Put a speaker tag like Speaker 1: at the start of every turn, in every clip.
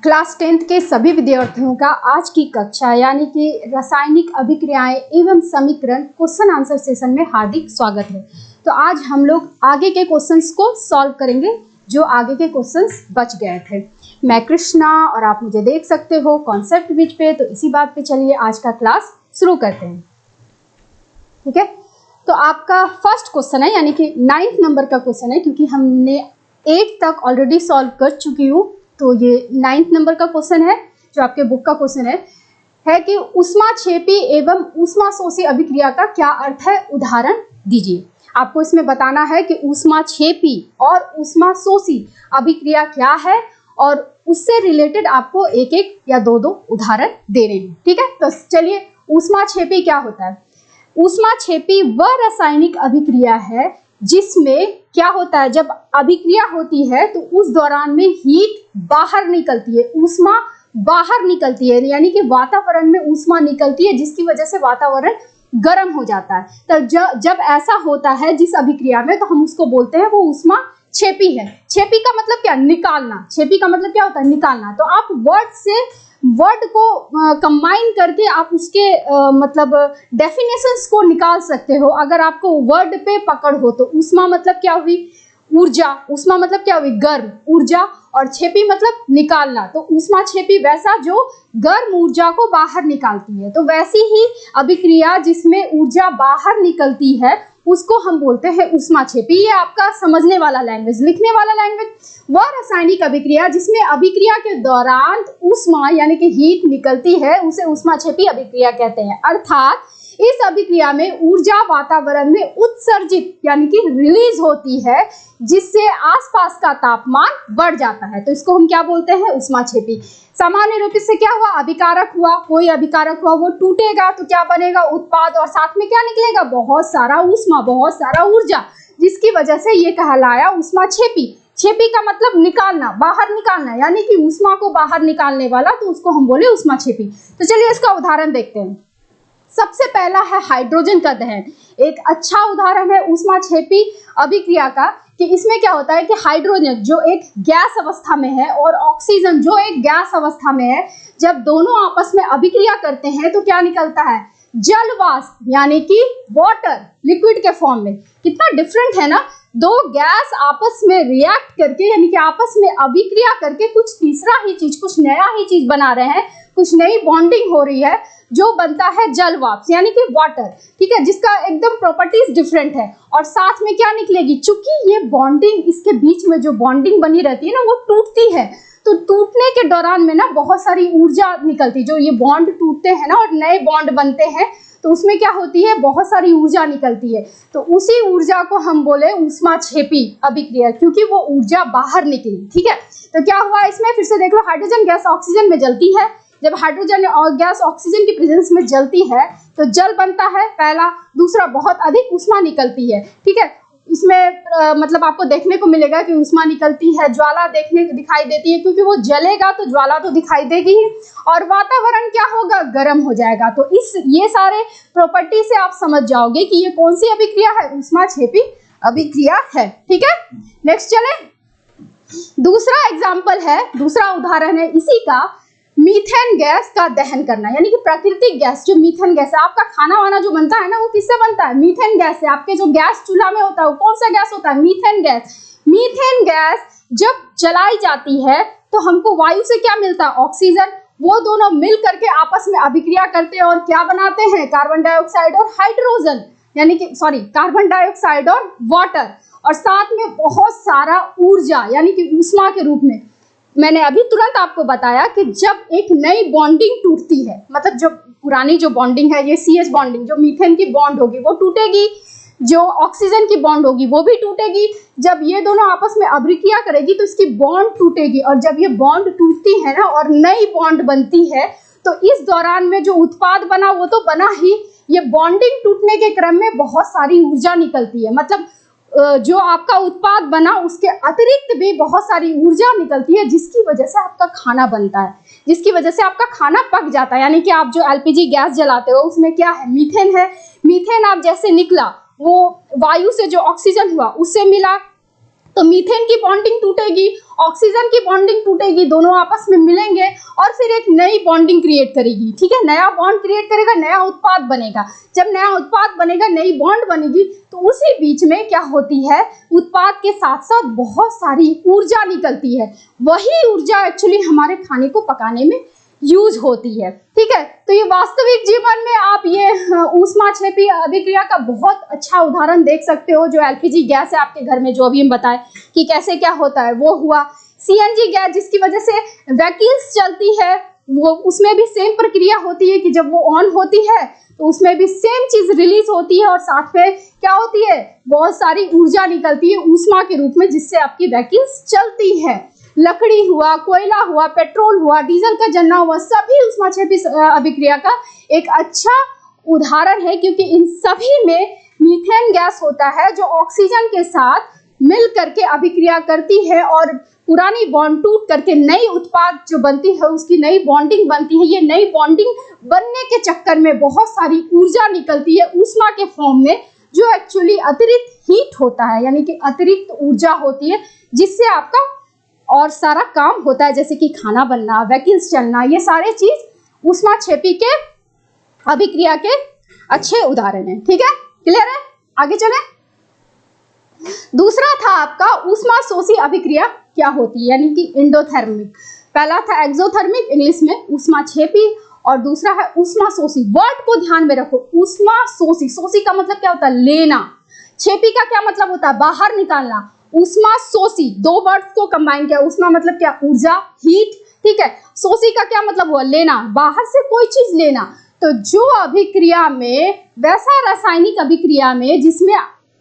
Speaker 1: Class 10th के सभी विद्यार्थियों का आज की कक्षा यानी कि रासायनिक अभिक्रियाएं एवं समीकरण क्वेश्चन आंसर सेशन में हार्दिक स्वागत है। तो आज हम लोग आगे के क्वेश्चंस को सॉल्व करेंगे जो आगे के क्वेश्चंस बच गए थे। मैं कृष्णा और आप मुझे देख सकते हो कॉन्सेप्ट विच पे। तो इसी बात पे चलिए आज का क्लास शुरू करते हैं। ठीक है, तो आपका फर्स्ट क्वेश्चन है यानी कि 9th नंबर का क्वेश्चन है, क्योंकि हमने 8 तक ऑलरेडी सॉल्व कर चुकी हूँ। तो ये 9th नंबर का क्वेश्चन है जो आपके बुक का क्वेश्चन है कि ऊष्माक्षेपी एवं ऊष्माशोषी अभिक्रिया का क्या अर्थ है, उदाहरण दीजिए। आपको इसमें बताना है कि ऊष्माक्षेपी और ऊष्माशोषी अभिक्रिया क्या है और उससे रिलेटेड आपको एक एक या दो उदाहरण देने हैं। ठीक है, तो चलिए ऊष्माक्षेपी क्या होता है। ऊष्माक्षेपी वह रासायनिक अभिक्रिया है जिसमें क्या होता है, जब अभिक्रिया होती है तो उस दौरान में हीट बाहर निकलती है, ऊष्मा बाहर निकलती है, यानी कि वातावरण में ऊष्मा निकलती है जिसकी वजह से वातावरण गर्म हो जाता है। तो जब ऐसा होता है जिस अभिक्रिया में, तो हम उसको बोलते हैं वो ऊष्माक्षेपी है। क्षेपी का मतलब क्या, निकालना। क्षेपी का मतलब क्या होता है, निकालना। तो आप वर्ड को कंबाइन करके आप उसके मतलब डेफिनेशंस को निकाल सकते हो अगर आपको वर्ड पे पकड़ हो। तो ऊष्मा मतलब क्या हुई, ऊर्जा। ऊष्मा मतलब क्या हुई, गर्म ऊर्जा। और क्षेपी मतलब निकालना। तो ऊष्माक्षेपी वैसा जो गर्म ऊर्जा को बाहर निकालती है। तो वैसी ही अभिक्रिया जिसमें ऊर्जा बाहर निकलती है उसको हम बोलते हैं ऊष्माक्षेपी। ये आपका समझने वाला लैंग्वेज, लिखने वाला लैंग्वेज। वह रासायनिक अभिक्रिया जिसमें अभिक्रिया के दौरान ऊष्मा यानी कि हीट निकलती है उसे ऊष्माक्षेपी अभिक्रिया कहते हैं। अर्थात इस अभिक्रिया में ऊर्जा वातावरण में उत्सर्जित यानी कि रिलीज होती है जिससे आसपास का तापमान बढ़ जाता है। तो इसको हम क्या बोलते हैं, ऊष्माक्षेपी। सामान्य रूप से क्या हुआ, अभिकारक हुआ, कोई अभिकारक हुआ, वो टूटेगा तो क्या बनेगा, उत्पाद, और साथ में क्या निकलेगा, बहुत सारा ऊष्मा, बहुत सारा ऊर्जा, जिसकी वजह से ये कहलाया ऊष्माक्षेपी। क्षेपी का मतलब निकालना, बाहर निकालना, यानी कि ऊष्मा को बाहर निकालने वाला, तो उसको हम बोले ऊष्माक्षेपी। तो चलिए इसका उदाहरण देखते हैं। सबसे पहला है हाइड्रोजन का दहन। एक अच्छा उदाहरण है ऊष्माक्षेपी अभिक्रिया का कि इसमें क्या होता है कि हाइड्रोजन जो एक गैस अवस्था में है और ऑक्सीजन जो एक गैस अवस्था में है, जब दोनों आपस में अभिक्रिया करते हैं तो क्या निकलता है, जल वाष्प, यानी कि वाटर लिक्विड के फॉर्म में। कितना डिफरेंट है ना, दो गैस आपस में रिएक्ट करके यानी कि आपस में अभिक्रिया करके कुछ तीसरा ही चीज, कुछ नया ही चीज बना रहे हैं, कुछ नई बॉन्डिंग हो रही है जो बनता है जल वाष्प यानी कि वाटर। ठीक है, जिसका एकदम प्रॉपर्टीज डिफरेंट है। और साथ में क्या निकलेगी, चूंकि ये बॉन्डिंग, इसके बीच में जो बॉन्डिंग बनी रहती है ना वो टूटती है, तो टूटने के दौरान में ना बहुत सारी ऊर्जा निकलती है। जो ये बॉन्ड टूटते हैं ना और नए बॉन्ड बनते हैं तो उसमें क्या होती है, बहुत सारी ऊर्जा निकलती है। तो उसी ऊर्जा को हम बोले ऊष्माक्षेपी अभिक्रिया, क्योंकि वो ऊर्जा बाहर निकली। ठीक है, तो क्या हुआ इसमें, फिर से देख लो। हाइड्रोजन गैस ऑक्सीजन में जलती है। जब हाइड्रोजन और गैस ऑक्सीजन की प्रेजेंस में जलती है तो जल बनता है पहला। दूसरा, बहुत अधिक ऊष्मा निकलती है। ठीक है, इसमें मतलब आपको देखने को मिलेगा कि ऊष्मा निकलती है, ज्वाला दिखाई देती है, क्योंकि वो जलेगा तो ज्वाला तो दिखाई देगी ही, और वातावरण क्या होगा, गर्म हो जाएगा। तो ये सारे प्रॉपर्टी से आप समझ जाओगे कि ये कौन सी अभिक्रिया है, ऊष्माक्षेपी अभिक्रिया है। ठीक है, नेक्स्ट चले। दूसरा एग्जाम्पल है, दूसरा उदाहरण है इसी का, मीथेन गैस का दहन करना। यानी कि प्राकृतिक गैस, जो मीथेन गैस है, आपका खाना वाना जो बनता है ना वो किससे बनता है, मीथेन गैस से। आपके जो गैस चूल्हा में होता है वो कौन सा गैस होता है, मीथेन गैस। मीथेन गैस जब जलाई जाती है तो हमको वायु से क्या मिलता है, ऑक्सीजन। वो दोनों मिल करके आपस में अभिक्रिया करते हैं और क्या बनाते हैं, कार्बन डाइऑक्साइड और हाइड्रोजन, यानी कि कार्बन डाइऑक्साइड और वाटर, और साथ में बहुत सारा ऊर्जा यानी कि ऊष्मा के रूप में। मैंने अभी तुरंत आपको बताया कि जब एक नई बॉन्डिंग टूटती है, मतलब जो पुरानी जो बॉन्डिंग है, ये CH बॉन्डिंग, जो मीथेन की बॉन्ड होगी वो टूटेगी, जो ऑक्सीजन की बॉन्ड होगी वो भी टूटेगी। जब ये दोनों आपस में अभिक्रिया करेगी तो इसकी बॉन्ड टूटेगी, और जब ये बॉन्ड टूटती है ना और नई बॉन्ड बनती है तो इस दौरान में जो उत्पाद बना वो तो बना ही, ये बॉन्डिंग टूटने के क्रम में बहुत सारी ऊर्जा निकलती है। मतलब जो आपका उत्पाद बना उसके अतिरिक्त भी बहुत सारी ऊर्जा निकलती है, जिसकी वजह से आपका खाना बनता है, जिसकी वजह से आपका खाना पक जाता है। यानी कि आप जो LPG गैस जलाते हो उसमें क्या है, मीथेन है। मीथेन आप जैसे निकला वो वायु से जो ऑक्सीजन हुआ उससे मिला, तो मीथेन की बॉन्डिंग टूटेगी, ऑक्सीजन की बॉन्डिंग टूटेगी, दोनों आपस में मिलेंगे और फिर एक नई बॉन्डिंग क्रिएट करेगी। ठीक है, नया बॉन्ड क्रिएट करेगा, नया उत्पाद बनेगा। जब नया उत्पाद बनेगा, नई बॉन्ड बनेगी, तो उसी बीच में क्या होती है, उत्पाद के साथ साथ बहुत सारी ऊर्जा निकलती है। वही ऊर्जा एक्चुअली हमारे खाने को पकाने में यूज होती है। ठीक है, तो ये वास्तविक जीवन में आप ये ऊष्माक्षेपी अभिक्रिया का बहुत अच्छा उदाहरण देख सकते हो। जो एलपीजी गैस है आपके घर में, जो अभी हम बताएं कि कैसे क्या होता है, वो हुआ। सीएनजी गैस, जिसकी वजह से व्हीकल्स चलती है, वो उसमें भी सेम प्रक्रिया होती है कि जब वो ऑन होती है तो उसमें भी सेम चीज रिलीज होती है और साथ में क्या होती है, बहुत सारी ऊर्जा निकलती है ऊष्मा के रूप में, जिससे आपकी व्हीकल्स चलती है। लकड़ी हुआ, कोयला हुआ, पेट्रोल हुआ, डीजल का जलना हुआ, सभी ऊष्माक्षेपी अभिक्रिया का एक अच्छा उदाहरण है, क्योंकि इन सभी में मीथेन गैस होता है जो ऑक्सीजन के साथ मिल करके अभिक्रिया करती है और पुरानी बॉन्ड टूट करके नई उत्पाद जो बनती है उसकी नई बॉन्डिंग बनती है। ये नई बॉन्डिंग बनने के चक्कर में बहुत सारी ऊर्जा निकलती है ऊष्मा के फॉर्म में, जो एक्चुअली अतिरिक्त हीट होता है, यानी कि अतिरिक्त ऊर्जा होती है, जिससे आपका और सारा काम होता है, जैसे कि खाना बनना, व्हीकल्स चलना, ये सारे चीज ऊष्माक्षेपी के अभिक्रिया के अच्छे उदाहरण हैं। ठीक है, क्लियर है? आगे चले। दूसरा था आपका ऊष्मा शोषी अभिक्रिया क्या होती है, यानी कि एंडोथर्मिक। पहला था एक्सोथर्मिक, इंग्लिश में ऊष्माक्षेपी, और दूसरा है ऊष्मा शोषी। वर्ड को ध्यान में रखो, ऊष्मा शोषी। शोषी का मतलब क्या होता है, लेना। क्षेपी का क्या मतलब होता है, बाहर निकालना। ऊष्मा शोषी, दो वर्ड्स को कंबाइन किया। ऊष्मा मतलब क्या, ऊर्जा, हीट। ठीक है, शोषी का क्या मतलब हुआ, लेना, बाहर से कोई चीज लेना। तो जो अभिक्रिया में, वैसा रासायनिक अभिक्रिया में जिसमें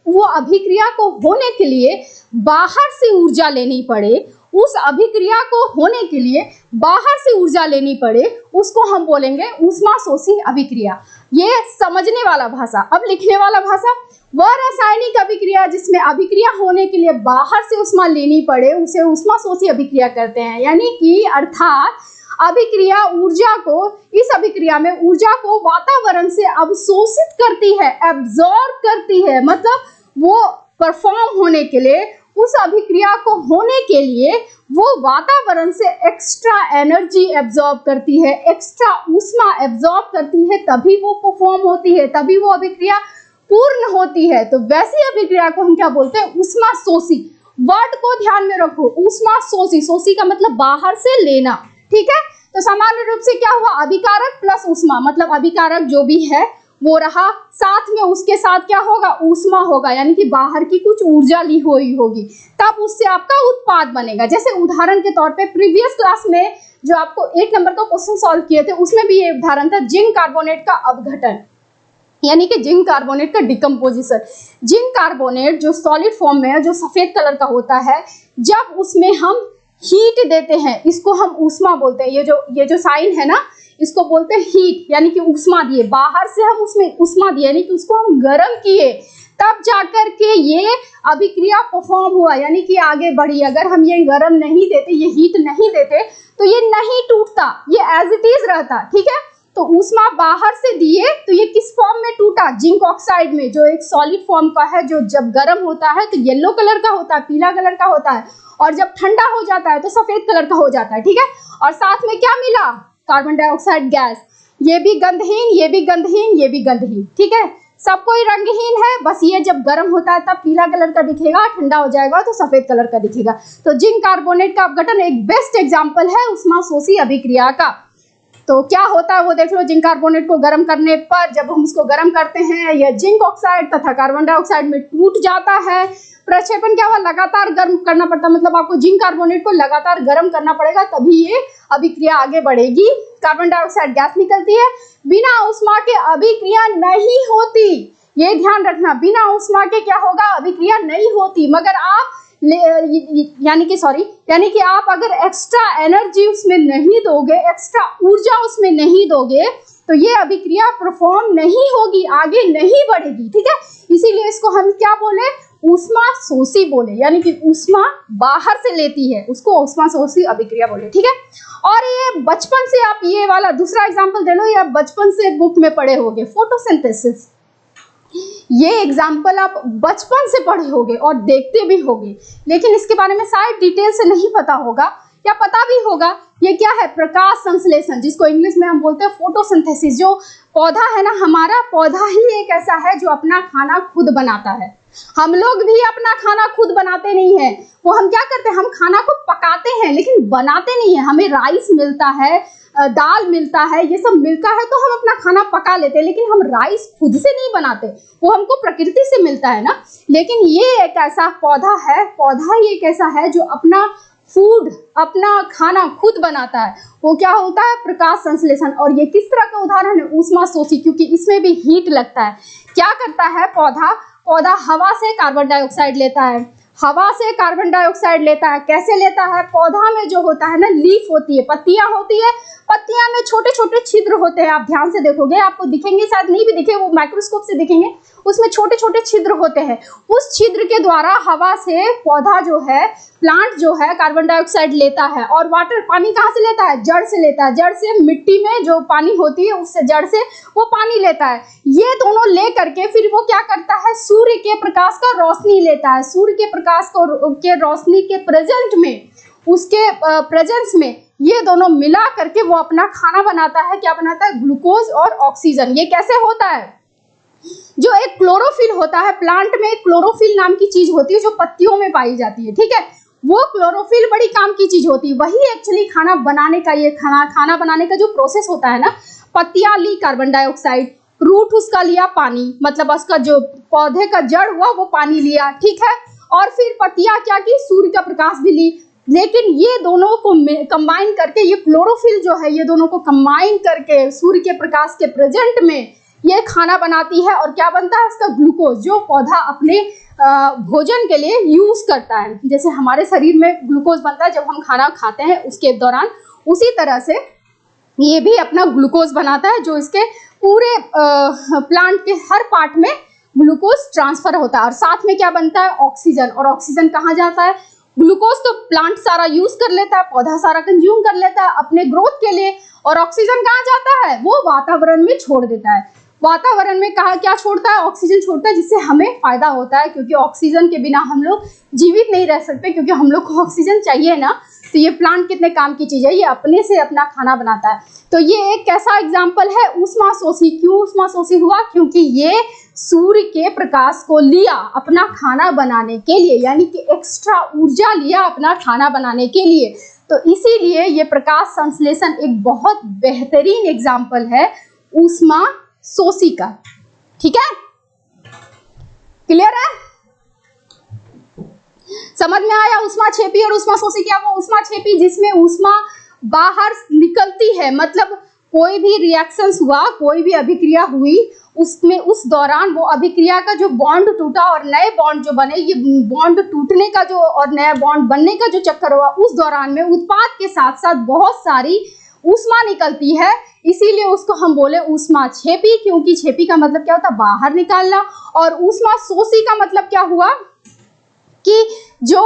Speaker 1: वो अभिक्रिया को होने के लिए बाहर से ऊर्जा लेनी पड़े, उस अभिक्रिया को होने के लिए बाहर से ऊर्जा लेनी पड़े, उसको हम बोलेंगे ऊष्मा शोषी अभिक्रिया। ये समझने वाला भाषा। अब लिखने वाला भाषा, वह रासायनिक अभिक्रिया जिसमें अभिक्रिया होने के लिए बाहर से ऊष्मा लेनी पड़े, उसे ऊष्मा शोषी अभिक्रिया कहते हैं। यानी कि अर्थात अभिक्रिया ऊर्जा को, इस अभिक्रिया में ऊर्जा को वातावरण से अवशोषित करती है, एब्जॉर्ब करती है। मतलब वो परफॉर्म होने के लिए, उस अभिक्रिया को होने के लिए वो वातावरण से एक्स्ट्रा एनर्जी एब्जॉर्ब करती है, एक्स्ट्रा ऊष्मा एब्जॉर्ब करती है, तभी वो परफॉर्म होती है, तभी वो अभिक्रिया पूर्ण होती है। तो वैसी अभिक्रिया को हम क्या बोलते हैं, ऊष्मा शोषी। वर्ड को ध्यान में रखो, ऊष्मा शोषी। शोषी का मतलब बाहर से लेना। ठीक है, तो सामान्य रूप से क्या हुआ, अभिकारक प्लस ऊष्मा, मतलब अभिकारक जो भी है वो रहा, साथ में उसके साथ क्या होगा, ऊष्मा होगा, यानी कि बाहर की कुछ ऊर्जा ली हुई होगी, तब उससे आपका उत्पाद बनेगा। जैसे उदाहरण के तौर पे प्रीवियस क्लास में जो आपको 1 नंबर का क्वेश्चन सॉल्व किए थे, उसमें भी ये उदाहरण था, जिंक कार्बोनेट का अपघटन, यानी कि जिंक कार्बोनेट का डिकम्पोजिशन। जिंक कार्बोनेट जो सॉलिड फॉर्म में है, जो सफेद कलर का होता है, जब उसमें हम हीट देते हैं, इसको हम ऊष्मा बोलते हैं। ये जो साइन है ना, इसको बोलते हैं हीट, यानी कि ऊष्मा दिए, बाहर से हम उसमें ऊष्मा दिए, यानी कि उसको हम गर्म किए, तब जाकर के ये अभिक्रिया परफॉर्म हुआ, यानी कि आगे बढ़ी। अगर हम ये गर्म नहीं देते, ये हीट नहीं देते, तो ये नहीं टूटता, ये एज इट इज रहता। ठीक है, तो ऊष्मा बाहर से दिए तो ये किस फॉर्म में टूटा, जिंक ऑक्साइड में, जो एक सॉलिड फॉर्म का है, जो जब गर्म होता है तो येलो कलर का होता है, पीला कलर का होता है, और जब ठंडा हो जाता है तो सफेद कलर का हो जाता है। ठीक है, और साथ में क्या मिला, कार्बन डाइऑक्साइड गैस। ये भी गंधहीन, ये भी गंधहीन, ये भी गंधहीन। ठीक है, सब कोई रंगहीन है, बस ये जब गर्म होता है तब पीला कलर का दिखेगा, ठंडा हो जाएगा तो सफेद कलर का दिखेगा। तो जिंक कार्बोनेट का अपघटन एक बेस्ट एग्जांपल है ऊष्मा शोषी अभिक्रिया का। तो क्या होता है वो देख लो, जिंक कार्बोनेट को गर्म करने पर, जब हम इसको गर्म करते हैं, यह जिंक ऑक्साइड तथा कार्बन डाइऑक्साइड में टूट जाता है। प्रक्षेपण क्या हुआ, लगातार गर्म करना पड़ता, मतलब आपको जिंक कार्बोनेट को लगातार गर्म करना पड़ेगा, तभी ये अभिक्रिया आगे बढ़ेगी। कार्बन डाइऑक्साइड गैस निकलती है। बिना ऊष्मा के अभिक्रिया नहीं होती, ये ध्यान रखना, बिना ऊष्मा के क्या होगा, अभिक्रिया नहीं होती। मगर आप यानी कि आप अगर एक्स्ट्रा एनर्जी उसमें नहीं दोगे, एक्स्ट्रा ऊर्जा उसमें नहीं दोगे, तो ये अभिक्रिया परफॉर्म नहीं होगी, आगे नहीं बढ़ेगी। ठीक है, इसीलिए इसको हम क्या बोले, ऊष्मा शोषी बोले, यानी कि ऊष्मा बाहर से लेती है, उसको ऊष्मा शोषी अभिक्रिया बोले। ठीक है, और ये बचपन से आप ये वाला दूसरा एग्जांपल दे लो, ये आप बचपन से बुक में पढ़े होंगे, फोटोसिंथेसिस। ये एग्जाम्पल आप बचपन से पढ़े होंगे और देखते भी होंगे, लेकिन इसके बारे में शायद डिटेल से नहीं पता होगा या पता भी होगा। ये क्या है? प्रकाश संश्लेषण, जिसको इंग्लिश में हम बोलते हैं फोटोसिंथेसिस। जो पौधा है ना, हमारा पौधा ही एक ऐसा है जो अपना खाना खुद बनाता है। हम लोग भी अपना खाना खुद बनाते नहीं है। वो हम क्या करते हैं, हम खाना को पकाते हैं लेकिन बनाते नहीं है। हमें राइस मिलता है, दाल मिलता है, ये सब मिलता है तो हम अपना खाना पका लेते हैं, लेकिन हम राइस खुद से नहीं बनाते, वो हमको प्रकृति से मिलता है ना। लेकिन ये एक ऐसा पौधा है, पौधा ही एक ऐसा है जो अपना फूड, अपना खाना खुद बनाता है। वो क्या होता है? प्रकाश संश्लेषण। और ये किस तरह का उदाहरण है? ऊष्माशोषी, क्योंकि इसमें भी हीट लगता है। क्या करता है पौधा हवा से कार्बन डाइऑक्साइड लेता है, हवा से कार्बन डाइऑक्साइड लेता है। कैसे लेता है? पौधा में जो होता है ना, लीफ होती है, पत्तियां होती है, पत्तियां में छोटे छोटे छिद्र होते हैं। आप ध्यान से देखोगे, आपको दिखेंगे, शायद नहीं भी दिखे, वो माइक्रोस्कोप से दिखेंगे, उसमें छोटे छोटे छिद्र होते हैं। उस छिद्र के द्वारा हवा से पौधा जो है, प्लांट जो है, कार्बन डाइऑक्साइड लेता है। और वाटर, पानी कहाँ से लेता है? जड़ से लेता है। जड़ से, मिट्टी में जो पानी होती है उससे, जड़ से वो पानी लेता है। ये दोनों ले करके फिर वो क्या करता है? सूर्य के प्रकाश का रोशनी लेता है। सूर्य के प्रकाश के रोशनी के प्रेजेंट में, उसके प्रेजेंस में ये दोनों मिला करके वो अपना खाना बनाता है। क्या बनाता है? ग्लूकोज और ऑक्सीजन। ये कैसे होता है? जो एक क्लोरोफिल होता है, प्लांट में क्लोरोफिल नाम की चीज होती है जो पत्तियों में पाई जाती है, ठीक है। वो क्लोरोफिल बड़ी काम की चीज होती है। वही एक्चुअली खाना बनाने का, ये खाना बनाने का जो प्रोसेस होता है ना, पत्तियां ली कार्बन डाइऑक्साइड, रूट उसका लिया पानी, मतलब उसका जो पौधे का जड़ हुआ वो पानी लिया, ठीक है। और फिर पत्तियां क्या की? सूर्य का प्रकाश भी ली। लेकिन ये दोनों को कंबाइन करके, ये क्लोरोफिल जो है, ये दोनों को कंबाइन करके सूर्य के प्रकाश के प्रेजेंट में ये खाना बनाती है। और क्या बनता है? इसका ग्लूकोज, जो पौधा अपने भोजन के लिए यूज करता है। जैसे हमारे शरीर में ग्लूकोज बनता है जब हम खाना खाते हैं उसके दौरान, उसी तरह से ये भी अपना ग्लूकोज बनाता है, जो इसके पूरे प्लांट के हर पार्ट में ग्लूकोज ट्रांसफर होता है। और साथ में क्या बनता है? ऑक्सीजन। और ऑक्सीजन कहाँ जाता है? ग्लूकोज तो प्लांट सारा यूज कर लेता है, पौधा सारा कंज्यूम कर लेता है अपने ग्रोथ के लिए। और ऑक्सीजन कहाँ जाता है? वो वातावरण में छोड़ देता है। वातावरण में कहा क्या छोड़ता है? ऑक्सीजन छोड़ता है, जिससे हमें फायदा होता है, क्योंकि ऑक्सीजन के बिना हम लोग जीवित नहीं रह सकते, क्योंकि हम लोग को ऑक्सीजन चाहिए ना। तो ये प्लांट कितने काम की चीज है, ये अपने से अपना खाना बनाता है। तो ये एक कैसा एग्जाम्पल है? ऊष्माशोषी। क्यों ऊष्माशोषी हुआ? क्योंकि ये सूर्य के प्रकाश को लिया अपना खाना बनाने के लिए, यानी कि एक्स्ट्रा ऊर्जा लिया अपना खाना बनाने के लिए। तो इसीलिए ये प्रकाश संश्लेषण एक बहुत बेहतरीन एग्जाम्पल है ऊष्माशोषी का, ठीक है। क्लियर है? समझ में आया? ऊष्माक्षेपी और ऊष्माशोषी क्या? वो ऊष्माक्षेपी जिसमें ऊष्मा बाहर निकलती है, मतलब कोई भी रिएक्शंस हुआ, कोई भी अभिक्रिया हुई, उसमें उस दौरान वो अभिक्रिया का जो बॉन्ड टूटा और नए बॉन्ड जो बने, ये बॉन्ड टूटने का जो और नया बॉन्ड बनने का जो चक्कर हुआ, उस दौरान में उत्पाद के साथ साथ बहुत सारी ऊष्मा निकलती है। इसीलिए उसको हम बोले ऊष्माक्षेपी, क्योंकि छेपी का मतलब क्या होता है? बाहर निकालना। और ऊष्माशोषी का मतलब क्या हुआ कि जो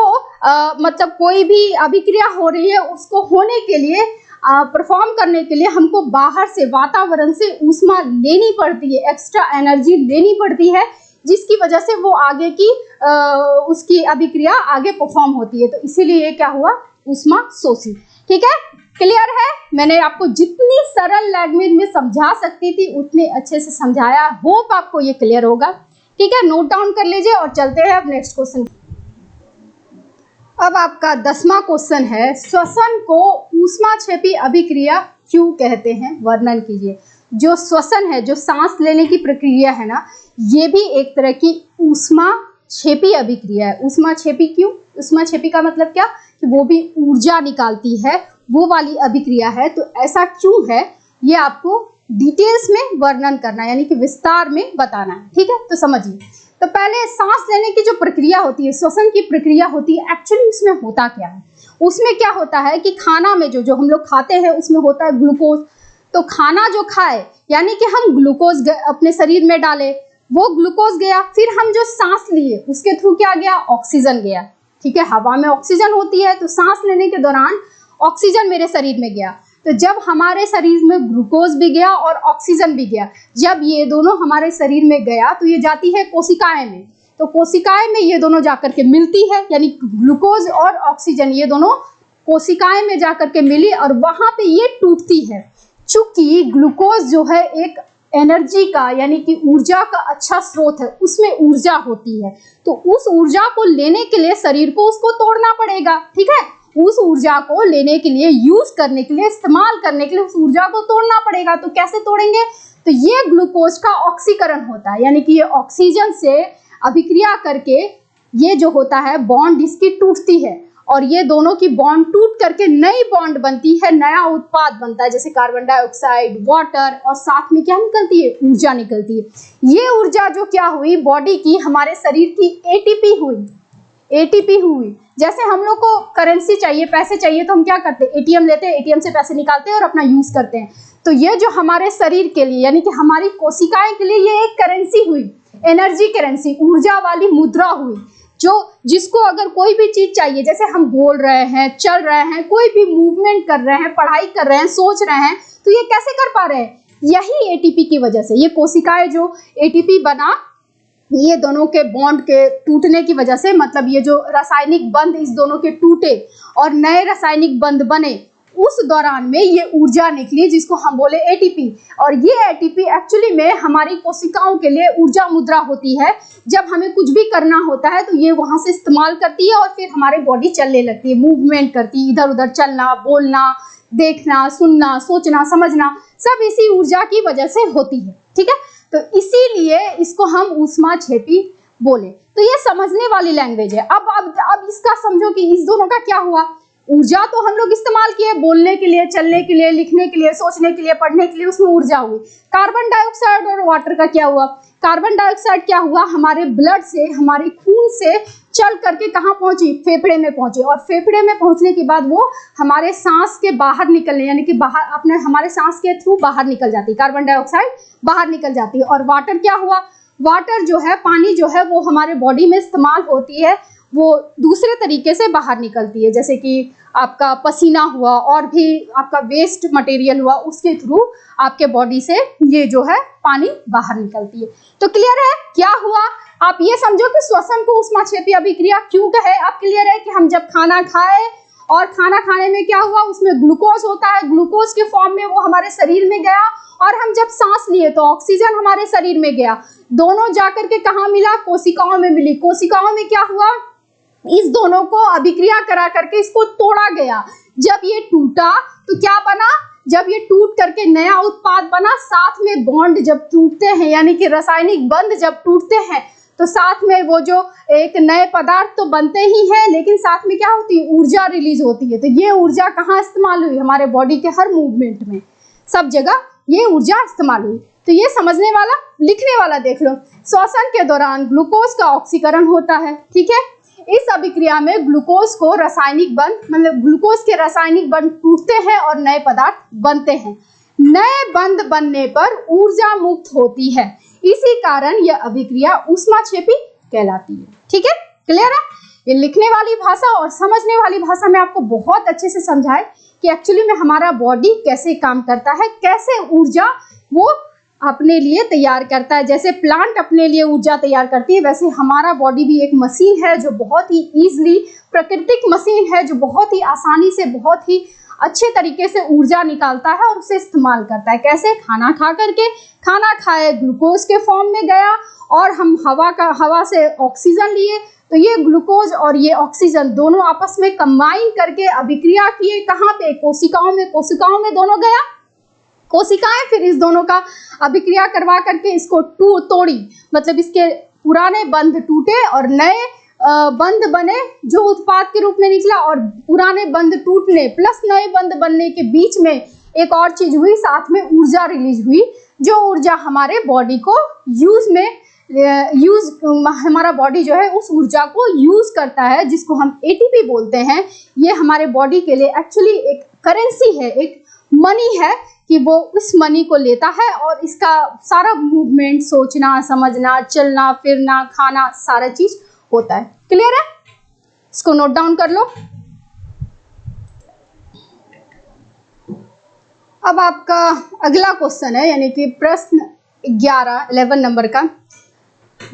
Speaker 1: मतलब कोई भी अभिक्रिया हो रही है, उसको होने के लिए, परफॉर्म करने के लिए हमको बाहर से, वातावरण से ऊष्मा लेनी पड़ती है, एक्स्ट्रा एनर्जी लेनी पड़ती है, जिसकी वजह से वो आगे की उसकी अभिक्रिया आगे परफॉर्म होती है। तो इसीलिए ये क्या हुआ? ऊष्माशोषी, ठीक है। क्लियर है? मैंने आपको जितनी सरल लैंग्वेज में समझा सकती थी उतने अच्छे से समझाया। होप आपको ये क्लियर होगा, ठीक है। नोट डाउन कर लीजिए और चलते हैं अब नेक्स्ट क्वेश्चन। अब आपका 10वां क्वेश्चन है, श्वसन को ऊष्माक्षेपी अभिक्रिया क्यों कहते हैं? वर्णन कीजिए। जो श्वसन है, जो सांस लेने की प्रक्रिया है ना, ये भी एक तरह की ऊष्माक्षेपी अभिक्रिया है। ऊष्माक्षेपी क्यों? ऊष्माक्षेपी का मतलब क्या? कि वो भी ऊर्जा निकालती है, वो वाली अभिक्रिया है। तो ऐसा क्यों है, ये आपको डिटेल्स में वर्णन करना, यानी कि विस्तार में बताना है, ठीक है। तो समझिए। तो पहले सांस लेने की जो प्रक्रिया होती है, श्वसन की प्रक्रिया होती है, एक्चुअली उसमें होता क्या है? उसमें क्या होता है कि खाना में जो हम लोग खाते हैं उसमें होता है ग्लूकोज। तो खाना जो खाए, यानी कि हम ग्लूकोज अपने शरीर में डाले, वो ग्लूकोज गया, फिर हम जो सांस लिए उसके थ्रू क्या गया? ऑक्सीजन गया, ठीक है। हवा में ऑक्सीजन होती है, तो सांस लेने के दौरान ऑक्सीजन मेरे शरीर में गया। तो तो जब हमारे शरीर में ग्लूकोज भी गया और ऑक्सीजन भी गया, जब ये दोनों हमारे शरीर में गया तो ये जाती है कोशिकाएं में, तो कोशिकाएं में ये दोनों जाकर के मिलती है, यानी ग्लूकोज और ऑक्सीजन ये दोनों कोशिकाएं में जाकर के मिली और वहां पे ये टूटती है। चूंकि ग्लूकोज जो है एक एनर्जी का यानी कि ऊर्जा का अच्छा स्रोत है, उसमें ऊर्जा होती है, तो उस ऊर्जा को लेने के लिए शरीर को उसको तोड़ना पड़ेगा, ठीक है। उस ऊर्जा को लेने के लिए, यूज करने के लिए, इस्तेमाल करने के लिए उस ऊर्जा को तोड़ना पड़ेगा। तो कैसे तोड़ेंगे? तो ये ग्लूकोज का ऑक्सीकरण होता है, यानी कि ये ऑक्सीजन से अभिक्रिया करके ये जो होता है बॉन्ड इसकी टूटती है और ये दोनों की बॉन्ड टूट करके नई बॉन्ड बनती है, नया उत्पाद बनता है, जैसे कार्बन डाइऑक्साइड, वाटर, और साथ में क्या निकलती है? ऊर्जा निकलती है। ये ऊर्जा जो क्या हुई बॉडी की, हमारे शरीर की एटीपी हुई, एटीपी हुई। जैसे हम लोग को करेंसी चाहिए, पैसे चाहिए, तो हम क्या करते हैं? एटीएम लेते हैं, एटीएम से पैसे निकालते हैं और अपना यूज करते हैं। तो ये जो हमारे शरीर के लिए यानी कि हमारी कोशिकाएं के लिए ये एक करेंसी हुई, एनर्जी करेंसी, ऊर्जा वाली मुद्रा हुई, जो जिसको अगर कोई भी चीज चाहिए, जैसे हम बोल रहे हैं, चल रहे हैं, कोई भी मूवमेंट कर रहे हैं, पढ़ाई कर रहे हैं, सोच रहे हैं, तो ये कैसे कर पा रहे हैं? यही एटीपी की वजह से। ये कोशिकाएं जो एटीपी बना, ये दोनों के बॉन्ड के टूटने की वजह से, मतलब ये जो रासायनिक बंध इस दोनों के टूटे और नए रासायनिक बंध बने, उस दौरान में ये ऊर्जा निकली जिसको हम बोले एटीपी। और ये एटीपी एक्चुअली में हमारी कोशिकाओं के लिए ऊर्जा मुद्रा होती है। जब हमें कुछ भी करना होता है तो ये वहां से इस्तेमाल करती है और फिर हमारी बॉडी चलने लगती है, मूवमेंट करती है, इधर उधर चलना, बोलना, देखना, सुनना, सोचना, समझना, सब इसी ऊर्जा की वजह से होती है, ठीक है। तो इसीलिए इसको हम ऊष्माक्षेपी बोले। तो ये समझने वाली लैंग्वेज है। अब इसका समझो कि इस दोनों का क्या हुआ। ऊर्जा तो हम लोग इस्तेमाल किए बोलने के लिए, चलने के लिए, लिखने के लिए, सोचने के लिए, पढ़ने के लिए, उसमें ऊर्जा हुई। कार्बन डाइऑक्साइड और वाटर का क्या हुआ? कार्बन डाइऑक्साइड क्या हुआ? हमारे ब्लड से, हमारे खून से चल करके कहाँ पहुंची? फेफड़े में पहुंची, और फेफड़े में पहुंचने के बाद वो हमारे सांस के बाहर निकलने, यानी कि बाहर अपने हमारे सांस के थ्रू बाहर निकल जाती है, कार्बन डाइऑक्साइड बाहर निकल जाती है। और वाटर क्या हुआ? वाटर जो है, पानी जो है, वो हमारे बॉडी में इस्तेमाल होती है, वो दूसरे तरीके से बाहर निकलती है, जैसे कि आपका पसीना हुआ और भी आपका वेस्ट मटेरियल हुआ, उसके थ्रू आपके बॉडी से ये जो है पानी बाहर निकलती है। तो क्लियर है क्या हुआ? आप ये समझो कि श्वसन को ऊष्माक्षेपी अभिक्रिया क्यों कहे। अब क्लियर है कि हम जब खाना खाए और खाना खाने में क्या हुआ, उसमें ग्लूकोज होता है, ग्लूकोज के फॉर्म में वो हमारे शरीर में गया, और हम जब सांस लिए तो ऑक्सीजन हमारे शरीर में गया, दोनों जाकर के कहाँ मिला? कोशिकाओं में मिली। कोशिकाओं में क्या हुआ? इस दोनों को अभिक्रिया करा करके इसको तोड़ा गया। जब ये टूटा तो क्या बना? जब ये टूट करके नया उत्पाद बना, साथ में बॉन्ड जब टूटते हैं, यानी कि रासायनिक बंध जब टूटते हैं, तो साथ में वो जो एक नए पदार्थ तो बनते ही हैं, लेकिन साथ में क्या होती है? ऊर्जा रिलीज होती है। तो ये ऊर्जा कहाँ इस्तेमाल हुई? हमारे बॉडी के हर मूवमेंट में, सब जगह ये ऊर्जा इस्तेमाल हुई। तो ये समझने वाला, लिखने वाला देख लो। श्वसन के दौरान ग्लूकोज का ऑक्सीकरण होता है, ठीक है। इस अभिक्रिया में ग्लूकोज को रासायनिक बंध, मतलब ग्लूकोज के रासायनिक बंध टूटते हैं और नए पदार्थ बनते हैं। नए बंध बनने पर ऊर्जा मुक्त होती है, इसी कारण यह अभिक्रिया ऊष्माक्षेपी कहलाती है, ठीक है। क्लियर है? ये लिखने वाली भाषा और समझने वाली भाषा में आपको बहुत अच्छे से समझाए कि एक्चुअली में हमारा बॉडी कैसे काम करता है, कैसे ऊर्जा वो अपने लिए तैयार करता है। जैसे प्लांट अपने लिए ऊर्जा तैयार करती है, वैसे हमारा बॉडी भी एक मशीन है जो बहुत ही ईजिली, प्राकृतिक मशीन है जो बहुत ही आसानी से, बहुत ही अच्छे तरीके से ऊर्जा निकालता है और उसे इस्तेमाल करता है। कैसे? खाना खा करके, खाना खाए ग्लूकोज के फॉर्म में गया और हम हवा से ऑक्सीजन लिए, तो ये ग्लूकोज और ये ऑक्सीजन दोनों आपस में कंबाइन करके अभिक्रिया किए। कहाँ पे? कोशिकाओं में। कोशिकाओं में दोनों गया, कोशिकाएं फिर इस दोनों का अभिक्रिया करवा करके इसको तोड़ी, मतलब इसके पुराने बंध टूटे और नए बंध बने जो उत्पाद के रूप में निकला, और पुराने बंध टूटने प्लस नए बंध बनने के बीच में एक और चीज हुई, साथ में ऊर्जा रिलीज हुई, जो ऊर्जा हमारे बॉडी को हमारा बॉडी जो है उस ऊर्जा को यूज करता है, जिसको हम एटीपी बोलते हैं। ये हमारे बॉडी के लिए एक्चुअली एक करेंसी है, एक मनी है, कि वो उस मनी को लेता है और इसका सारा मूवमेंट, सोचना, समझना, चलना, फिरना, खाना, सारा चीज होता है। क्लियर है? इसको नोट डाउन कर लो। अब आपका अगला क्वेश्चन है, यानी कि प्रश्न 11 नंबर का,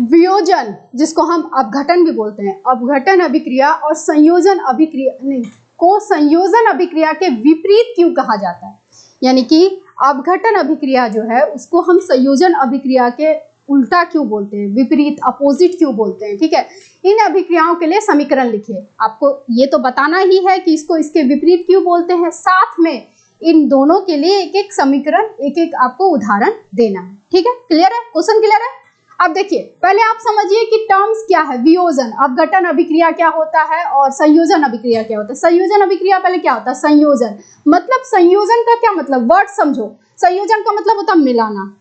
Speaker 1: वियोजन जिसको हम अपघटन भी बोलते हैं, अपघटन अभिक्रिया और संयोजन अभिक्रिया को संयोजन अभिक्रिया के विपरीत क्यों कहा जाता है। यानी कि अपघटन अभिक्रिया जो है उसको हम संयोजन अभिक्रिया के उल्टा क्यों बोलते हैं, विपरीत, अपोजिट क्यों बोलते हैं। ठीक है, इन अभिक्रियाओं के लिए समीकरण लिखिए। आपको ये तो बताना ही है कि इसको इसके विपरीत क्यों बोलते हैं, साथ में इन दोनों के लिए एक एक समीकरण, एक एक आपको उदाहरण देना है। ठीक है, क्लियर है, क्वेश्चन क्लियर है। अब देखिए, पहले आप समझिए कि टर्म्स क्या है। वियोजन, अपघटन अभिक्रिया क्या होता है और संयोजन अभिक्रिया क्या होता है। संयोजन अभिक्रिया पहले क्या होता है, संयोजन मतलब, संयोजन का क्या मतलब, वर्ड समझो। संयोजन का मतलब होता है मिलाना,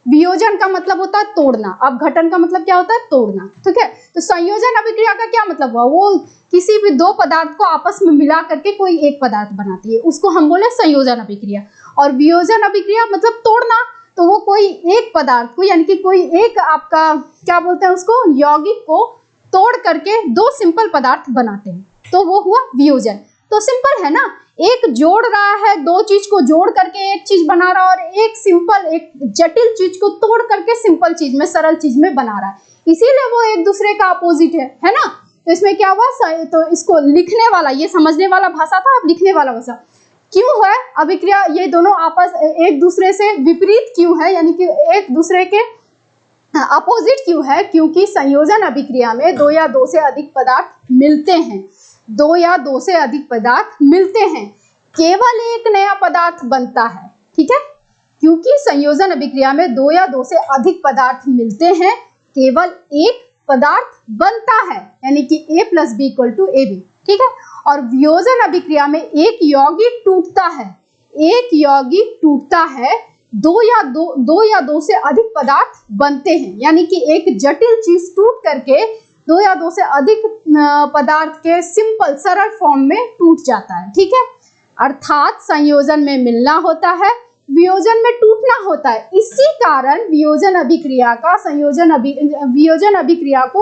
Speaker 1: वियोजन का मतलब होता है तोड़ना, अपघटन का मतलब क्या होता है, तोड़ना। ठीक है, तो संयोजन अभिक्रिया का क्या मतलब हुआ, वो किसी भी दो पदार्थ को आपस में मिला करके कोई एक पदार्थ बनाती है, उसको हम बोले संयोजन अभिक्रिया। और वियोजन अभिक्रिया मतलब तोड़ना, तो वो कोई एक पदार्थ को, यानी कि कोई एक आपका क्या बोलते हैं उसको, यौगिक को तोड़ करके दो सिंपल पदार्थ बनाते हैं, तो वो हुआ वियोजन। तो सिंपल है ना, एक जोड़ रहा है, दो चीज को जोड़ करके एक चीज बना रहा है, और एक सिंपल, एक जटिल चीज को तोड़ करके सिंपल चीज में, सरल चीज में बना रहा है, इसीलिए वो एक दूसरे का अपोजिट है ना। तो इसमें क्या हुआ, तो इसको लिखने वाला, ये समझने वाला भाषा था, अब लिखने वाला भाषा क्यों है अभिक्रिया, ये दोनों आपस एक दूसरे से विपरीत क्यों है, यानी कि एक दूसरे के अपोजिट क्यों है, क्योंकि संयोजन अभिक्रिया में दो या दो से अधिक पदार्थ मिलते हैं, दो या दो से अधिक पदार्थ मिलते हैं, केवल एक नया पदार्थ बनता है। ठीक है, क्योंकि संयोजन अभिक्रिया में दो या दो से अधिक पदार्थ मिलते हैं, केवल एक पदार्थ बनता है, यानी कि A + B = AB। ठीक है, और वियोजन अभिक्रिया में एक यौगिक टूटता है, एक यौगिक टूटता है, दो या दो से अधिक पदार्थ बनते हैं, यानी कि एक जटिल चीज टूट करके दो या दो से अधिक पदार्थ के सिंपल, सरल फॉर्म में टूट जाता है। ठीक है, अर्थात संयोजन में मिलना होता है, वियोजन में टूटना होता है। इसी कारण वियोजन अभिक्रिया को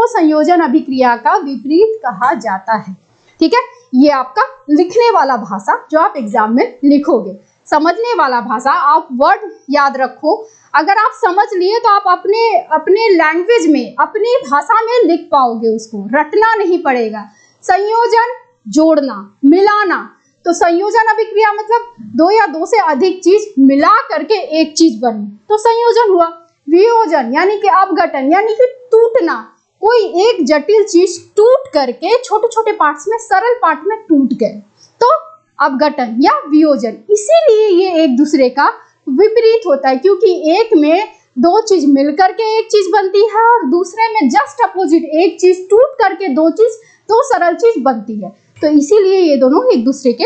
Speaker 1: संयोजन अभिक्रिया का विपरीत कहा जाता है। ठीक है, ये आपका लिखने वाला भाषा जो आप एग्जाम में लिखोगे, समझने वाला भाषा, आप वर्ड याद रखो। अगर आप समझ लिए तो आप अपने लैंग्वेज में, अपनी भाषा में लिख पाओगे, उसको रटना नहीं पड़ेगा। संयोजन, जोड़ना, मिलाना, तो संयोजन अभिक्रिया मतलब दो या दो से अधिक चीज मिला करके एक चीज बनी, तो संयोजन हुआ। वियोजन यानी कि अपघटन, यानी कि टूटना, कोई एक जटिल चीज टूट करके छोटे छोटे पार्ट्स में, सरल पार्ट में टूट गए, तो अपघटन या वियोजन। इसीलिए ये एक दूसरे का विपरीत होता है, क्योंकि एक में दो चीज मिलकर के एक चीज बनती है, और दूसरे में जस्ट अपोजिट, एक चीज टूट करके दो सरल चीज बनती है, तो इसीलिए ये दोनों एक दूसरे के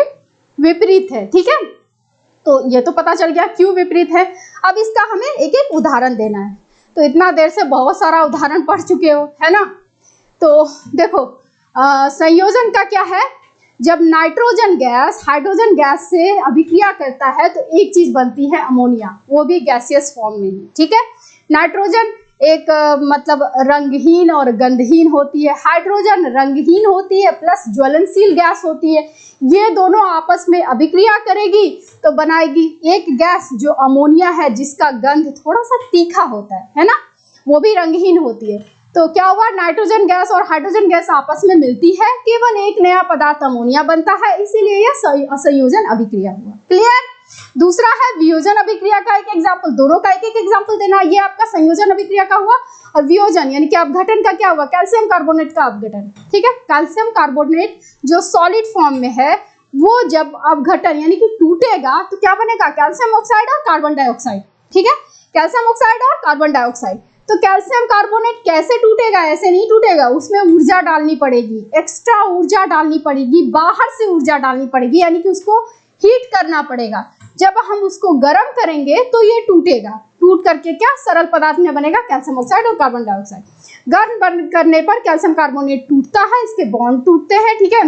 Speaker 1: विपरीत है। ठीक है, तो ये तो पता चल गया क्यों विपरीत है। अब इसका हमें एक एक उदाहरण देना है, तो इतना देर से बहुत सारा उदाहरण पढ़ चुके हो, है ना। तो देखो, संयोजन का क्या है, जब नाइट्रोजन गैस हाइड्रोजन गैस से अभिक्रिया करता है तो एक चीज बनती है अमोनिया, वो भी गैसियस फॉर्म में है। ठीक है, नाइट्रोजन एक मतलब रंगहीन और गंधहीन होती है, हाइड्रोजन रंगहीन होती है प्लस ज्वलनशील गैस होती है। ये दोनों आपस में अभिक्रिया करेगी तो बनाएगी एक गैस जो अमोनिया है, जिसका गंध थोड़ा सा तीखा होता है ना, वो भी रंगहीन होती है। तो क्या हुआ, नाइट्रोजन गैस और हाइड्रोजन गैस आपस में मिलती है, केवल एक नया पदार्थ अमोनिया बनता है, इसीलिए यह संयोजन अभिक्रिया हुआ। क्लियर। दूसरा है वियोजन अभिक्रिया का एक एग्जाम्पल, दोनों का एक एक एग्जाम्पल देना। ये आपका संयोजन अभिक्रिया का हुआ, और वियोजन यानी कि अपघटन का क्या हुआ, कैल्शियम कार्बोनेट का अपघटन। ठीक है, कैल्शियम कार्बोनेट जो सॉलिड फॉर्म में है, वो जब अपघटन यानी कि टूटेगा तो क्या बनेगा, कैल्शियम ऑक्साइड और कार्बन डाइऑक्साइड। ठीक है, कैल्शियम ऑक्साइड और कार्बन डाइऑक्साइड। तो कैल्शियम कार्बोनेट कैसे टूटेगा, ऐसे नहीं टूटेगा, उसमें ऊर्जा डालनी पड़ेगी, एक्स्ट्रा ऊर्जा डालनी पड़ेगी, बाहर से ऊर्जा डालनी पड़ेगी, यानी कि उसको हीट करना पड़ेगा। जब हम उसको गर्म करेंगे तो ये टूटेगा, टूट करके क्या सरल पदार्थ में बनेगा, कैल्शियम ऑक्साइड और कार्बन डाइऑक्साइड। गर्म करने पर कैल्शियम कार्बोनेट टूटता है, इसके बॉन्ड टूटते हैं। ठीक है,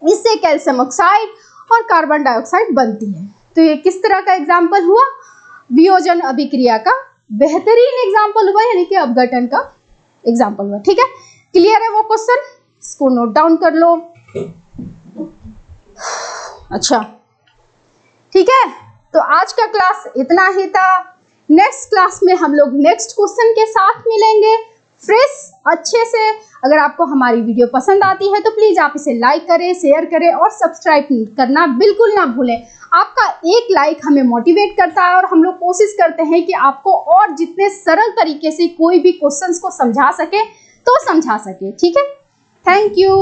Speaker 1: इससे कैल्शियम ऑक्साइड और कार्बन डाइऑक्साइड बनती है। तो ये किस तरह का एग्जाम्पल हुआ, वियोजन अभिक्रिया का बेहतरीन एग्जाम्पल हुआ, यानी कि अपघटन का एग्जाम्पल हुआ। ठीक है, क्लियर है वो क्वेश्चन, इसको नोट डाउन कर लो। अच्छा, ठीक है, तो आज का क्लास इतना ही था। नेक्स्ट क्लास में हम लोग नेक्स्ट क्वेश्चन के साथ मिलेंगे फ्रेश अच्छे से। अगर आपको हमारी वीडियो पसंद आती है तो प्लीज आप इसे लाइक करें, शेयर करें और सब्सक्राइब करना बिल्कुल ना भूलें। आपका एक लाइक हमें मोटिवेट करता है और हम लोग कोशिश करते हैं कि आपको और जितने सरल तरीके से कोई भी क्वेश्चंस को समझा सके तो समझा सके। ठीक है, थैंक यू।